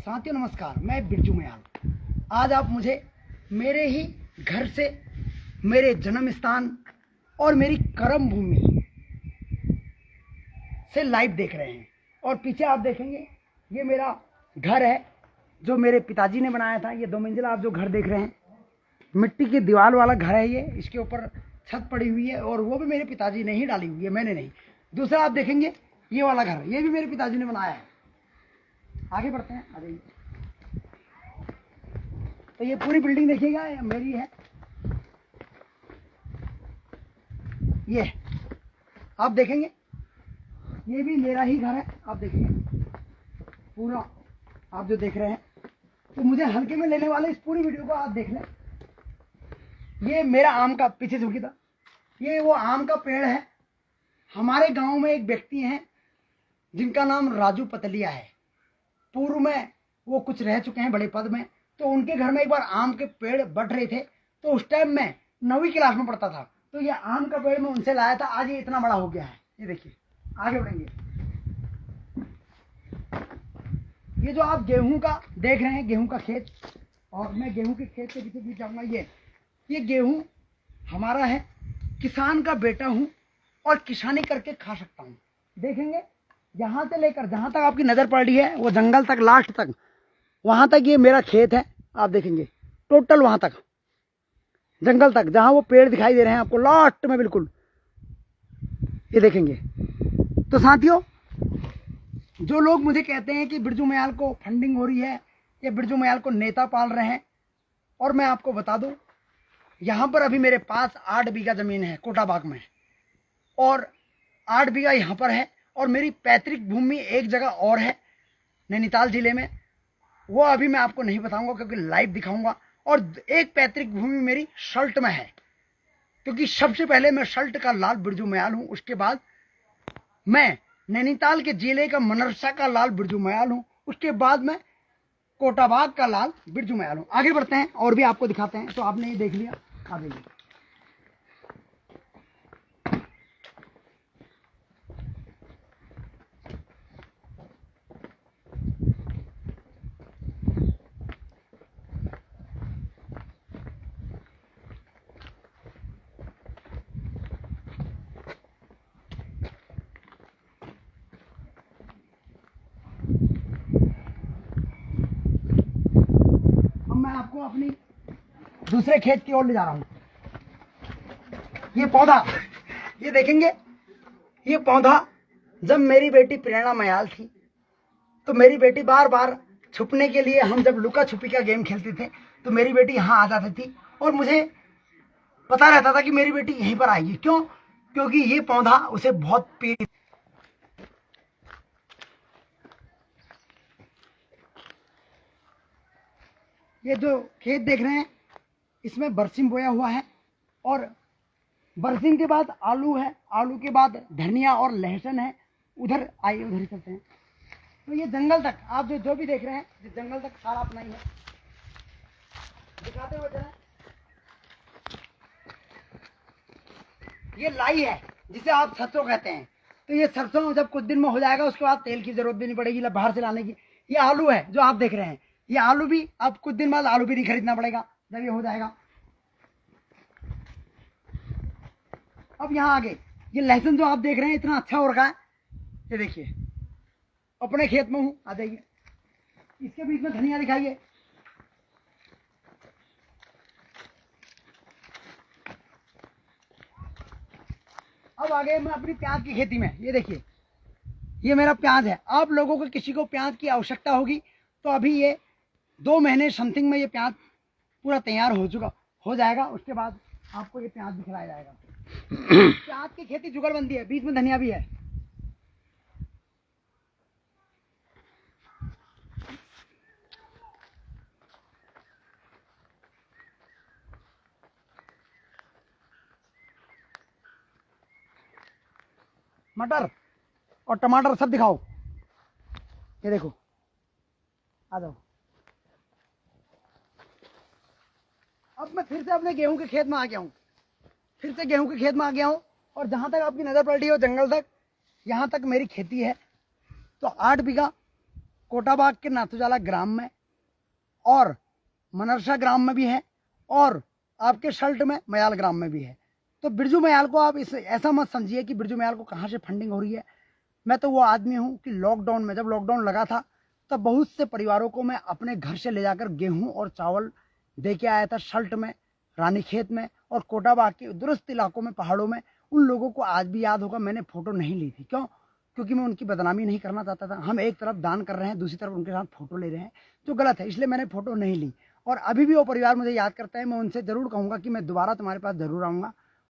साथियों नमस्कार, मैं बिरजू मयाल। आज आप मुझे मेरे ही घर से, मेरे जन्म स्थान और मेरी कर्म भूमि से लाइव देख रहे हैं। और पीछे आप देखेंगे ये मेरा घर है जो मेरे पिताजी ने बनाया था। ये 2 मंजिला आप जो घर देख रहे हैं, मिट्टी की दीवार वाला घर है ये। इसके ऊपर छत पड़ी हुई है और वो भी मेरे पिताजी ने ही डाली हुई है, मैंने नहीं। दूसरा आप देखेंगे ये वाला घर, ये भी मेरे पिताजी ने बनाया है। आगे बढ़ते हैं, आ जाइए। तो ये पूरी बिल्डिंग देखिएगा, ये मेरी है। ये आप देखेंगे ये भी मेरा ही घर है। आप देखेंगे पूरा, आप जो देख रहे हैं। तो मुझे हल्के में लेने वाले इस पूरी वीडियो को आप देख लें। ये मेरा आम का, पीछे झुकी था, ये वो आम का पेड़ है। हमारे गांव में एक व्यक्ति हैं जिनका नाम राजू पतलिया है। पूर्व में वो कुछ रह चुके हैं बड़े पद में। तो उनके घर में एक बार आम के पेड़ बढ़ रहे थे। तो उस टाइम मैं 9वीं क्लास में पढ़ता था। तो ये आम का पेड़ मैं उनसे लाया था। आज ये इतना बड़ा हो गया है। ये देखिए, आगे बढ़ेंगे। ये जो आप गेहूं का देख रहे हैं, गेहूं का खेत, और मैं गेहूं के खेत के पीछे बीच जाऊंगा। ये गेहूं हमारा है। किसान का बेटा हूं और किसानी करके खा सकता हूं। देखेंगे यहाँ से लेकर जहाँ तक आपकी नज़र पड़ रही है, वो जंगल तक, लास्ट तक, वहाँ तक ये मेरा खेत है। आप देखेंगे टोटल वहाँ तक, जंगल तक, जहाँ वो पेड़ दिखाई दे रहे हैं आपको लास्ट में बिल्कुल, ये देखेंगे। तो साथियों, जो लोग मुझे कहते हैं कि बिरजू मयाल को फंडिंग हो रही है या बिरजू मयाल को नेता पाल रहे हैं, और मैं आपको बता दूं, यहाँ पर अभी मेरे पास 8 बीघा ज़मीन है कोटाबाग में, और 8 बीघा यहाँ पर है। और मेरी पैतृक भूमि एक जगह और है नैनीताल जिले में, वो अभी मैं आपको नहीं बताऊंगा क्योंकि लाइव दिखाऊंगा। और एक पैतृक भूमि मेरी सल्ट में है, क्योंकि सबसे पहले मैं सल्ट का लाल बिरजू मयाल हूँ। उसके बाद मैं नैनीताल के जिले का मनरसा का लाल बिरजू मयाल हूँ। उसके बाद मैं कोटाबाग का लाल बिरजू मयाल हूँ। आगे बढ़ते हैं और भी आपको दिखाते हैं। तो आपने ये देख लिया, आ जाइए। मैं आपको अपनी दूसरे खेत की ओर ले जा रहा हूं। ये पौधा, ये देखेंगे, ये पौधा जब मेरी बेटी प्रेरणा मयाल थी, तो मेरी बेटी बार बार छुपने के लिए, हम जब लुका छुपी का गेम खेलते थे, तो मेरी बेटी यहाँ आ जाती थी और मुझे पता रहता था कि मेरी बेटी यहीं पर आएगी। क्यों? क्योंकि ये पौधा उसे बहुत पीड़ित। ये जो खेत देख रहे हैं, इसमें बरसिम बोया हुआ है, और बरसिम के बाद आलू है, आलू के बाद धनिया और लहसुन है। उधर आइए, उधर ही चलते हैं। तो ये जंगल तक आप जो भी देख रहे हैं, ये जंगल तक सारा अपना ही है। दिखाते हुए चलें। ये लाई है जिसे आप सरसों कहते हैं। तो ये सरसों जब कुछ दिन में हो जाएगा, उसके बाद तेल की जरूरत भी नहीं पड़ेगी बाहर से लाने की। ये आलू है जो आप देख रहे हैं। ये आलू भी अब कुछ दिन बाद आलू भी नहीं खरीदना पड़ेगा जब ये हो जाएगा। अब यहाँ आगे ये लहसुन जो आप देख रहे हैं, इतना अच्छा हो रखा है। ये देखिए, अपने खेत में हूँ, आ जाइए। इसके बीच में धनिया दिखाइए। अब आगे मैं अपनी प्याज की खेती में, ये देखिए, ये मेरा प्याज है। आप लोगों को किसी को प्याज की आवश्यकता होगी तो अभी ये 2 महीने समथिंग में ये प्याज पूरा तैयार हो जाएगा। उसके बाद आपको ये प्याज भी खिलाया जाएगा। प्याज की खेती जुगलबंदी है, बीच में धनिया भी है। मटर और टमाटर सब दिखाओ। ये देखो, आ जाओ। अब मैं फिर से अपने गेहूं के खेत में आ गया हूँ। और जहाँ तक आपकी नज़र पड़ रही हो जंगल तक, यहाँ तक मेरी खेती है। तो 8 बीघा कोटाबाग के नाथुजाला ग्राम में और मनरसा ग्राम में भी है और आपके शल्ट में मयाल ग्राम में भी है। तो बिरजू मयाल को आप इस ऐसा मत समझिए कि बिरजू मयाल को कहाँ से फंडिंग हो रही है। मैं तो वो आदमी हूँ कि लॉकडाउन में, जब लॉकडाउन लगा था तब बहुत से परिवारों को मैं अपने घर से ले जाकर गेहूँ और चावल दे के आया था शल्ट में, रानीखेत में और कोटाबाग के दुरुस्त इलाकों में, पहाड़ों में। उन लोगों को आज भी याद होगा मैंने फ़ोटो नहीं ली थी। क्यों? क्योंकि मैं उनकी बदनामी नहीं करना चाहता था। हम एक तरफ दान कर रहे हैं, दूसरी तरफ उनके साथ फ़ोटो ले रहे हैं, जो गलत है, इसलिए मैंने फ़ोटो नहीं ली। और अभी भी वो परिवार मुझे याद करता है। मैं उनसे ज़रूर कहूँगा कि मैं दोबारा तुम्हारे पास ज़रूर आऊँगा